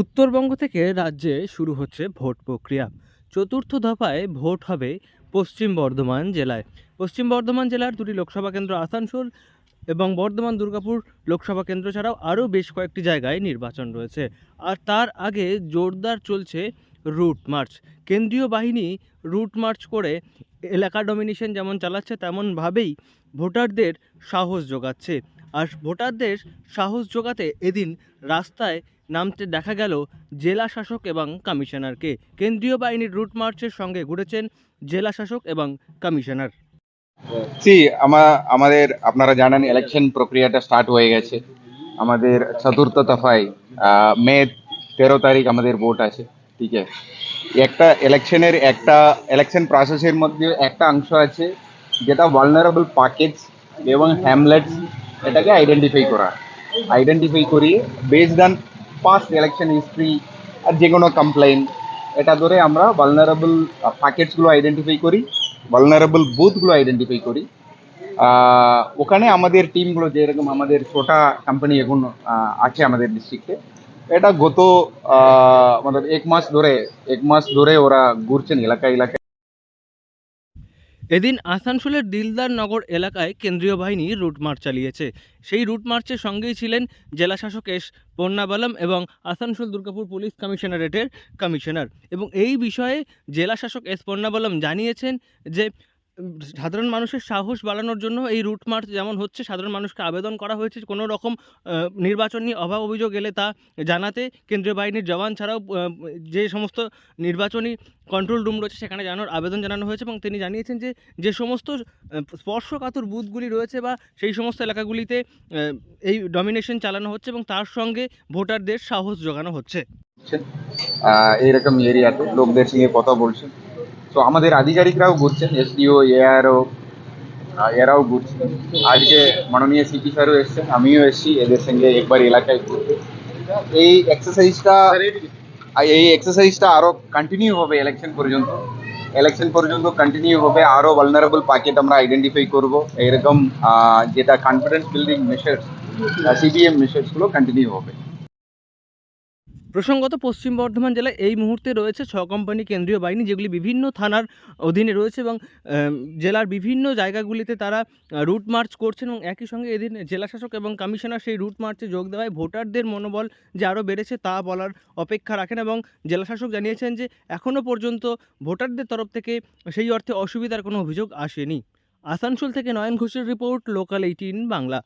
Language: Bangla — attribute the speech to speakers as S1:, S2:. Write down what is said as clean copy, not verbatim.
S1: উত্তরবঙ্গ থেকে রাজ্যে শুরু হচ্ছে ভোট প্রক্রিয়া। চতুর্থ দফায় ভোট হবে পশ্চিম বর্ধমান জেলায়। পশ্চিম বর্ধমান জেলার দুটি লোকসভা কেন্দ্র আসানসোল এবং বর্ধমান দুর্গাপুর লোকসভা কেন্দ্র ছাড়াও আরও বেশ কয়েকটি জায়গায় নির্বাচন রয়েছে। আর তার আগে জোরদার চলছে রুট মার্চ। কেন্দ্রীয় বাহিনী রুট মার্চ করে এলাকা ডমিনেশন যেমন চালাচ্ছে তেমনভাবেই ভোটারদের সাহস যোগাচ্ছে। আর ভোটারদের সাহস যোগাতে এদিন রাস্তায় নামতে দেখা গেল জেলা শাসক এবং কমিশনারকে। কেন্দ্রীয় বাহিনীর রুট মার্চের সঙ্গে ঘুরেছেন জেলা শাসক এবং কমিশনার।
S2: সি আমাদের আপনারা জানেন ইলেকশন প্রক্রিয়াটা স্টার্ট হয়ে গেছে। আমাদের চতুর্থ দফায় মে 13 তারিখ আমাদের ভোট আছে। ঠিক আছে, একটা ইলেকশন প্রসেসের মধ্যে একটা অংশ আছে যেটা ভালনারেবল পকেটস এবং হ্যামলেটস, এটাকে আইডেন্টিফাই করি based on past election history আর যে কোনো কমপ্লেন। এটা ধরে আমরা ভালনারেবল পকেটসগুলো আইডেন্টিফাই করি, ভালনারেবল বুথগুলো আইডেন্টিফাই করি। ওখানে আমাদের টিমগুলো, যেরকম আমাদের ছোটা কোম্পানি এখন আছে আমাদের ডিস্ট্রিক্টে, এটা গত মানে এক মাস ধরে ওরা ঘুরছেন এলাকায় এলাকায়।
S1: এদিন আসানসোলের দিলদার নগর এলাকায় কেন্দ্রীয় বাহিনী রুট মার্চ চালিয়েছে। সেই রুট মার্চের সঙ্গেই ছিলেন জেলাশাসক এস পন্নাবালাম এবং আসানসোল দুর্গাপুর পুলিশ কমিশনারেটের কমিশনার। এবং এই বিষয়ে জেলাশাসক এস পন্নাবালাম জানিয়েছেন যে সাধারণ মানুষের সাহস বাড়ানোর জন্য এই রুট মার্চ যেমন হচ্ছে, সাধারণ মানুষকে আবেদন করা হয়েছে কোনো রকম নির্বাচন নিয়ে অভাব অভিযোগ এলে তা জানাতে। কেন্দ্রীয় বাহিনীর জওয়ান ছাড়াও যে সমস্ত নির্বাচনী কন্ট্রোল রুম রয়েছে সেখানে জানানোর আবেদন জানানো হয়েছে। এবং তিনি জানিয়েছেন যে যে সমস্ত স্পর্শকাতর বুথগুলি রয়েছে বা সেই সমস্ত এলাকাগুলিতে এই ডমিনেশন চালানো হচ্ছে এবং তার সঙ্গে ভোটারদের সাহস জোগানো হচ্ছে।
S2: এইরকম এরিয়াতে লোকদের সঙ্গে কথা বলছেন। তো আমাদের আধিকারিকরাও ঘুরছেন, এসডিও, এআরও, এরাও ঘুরছেন। আজকে মাননীয় সিপি স্যারও এসছেন, আমিও এসেছি এদের সঙ্গে একবার এলাকায় ঘুরতে। এই এক্সারসাইজটা এই এক্সারসাইজটা আরো কন্টিনিউ হবে ইলেকশন পর্যন্ত কন্টিনিউ হবে। আরো ভালনারেবল পকেট আমরা আইডেন্টিফাই করব। এরকম যেটা confidence building Messrs, CBM Messrs গুলো কন্টিনিউ হবে।
S1: প্রসঙ্গত পশ্চিম বর্ধমান জেলায় এই মুহূর্তে রয়েছে 6 কোম্পানি কেন্দ্রীয় বাহিনী, যেগুলি বিভিন্ন থানার অধীনে রয়েছে এবং জেলার বিভিন্ন জায়গাগুলিতে তারা রুট মার্চ করছেন। এবং একই সঙ্গে এদিন জেলাশাসক এবং কমিশনার সেই রুট মার্চে যোগ দেওয়ায় ভোটারদের মনোবল যে আরও বেড়েছে তা বলার অপেক্ষা রাখেন। এবং জেলাশাসক জানিয়েছেন যে এখনও পর্যন্ত ভোটারদের তরফ থেকে সেই অর্থে অসুবিধার কোনো অভিযোগ আসেনি। আসানসোল থেকে নয়ন ঘোষের রিপোর্ট, লোকাল 18 বাংলা।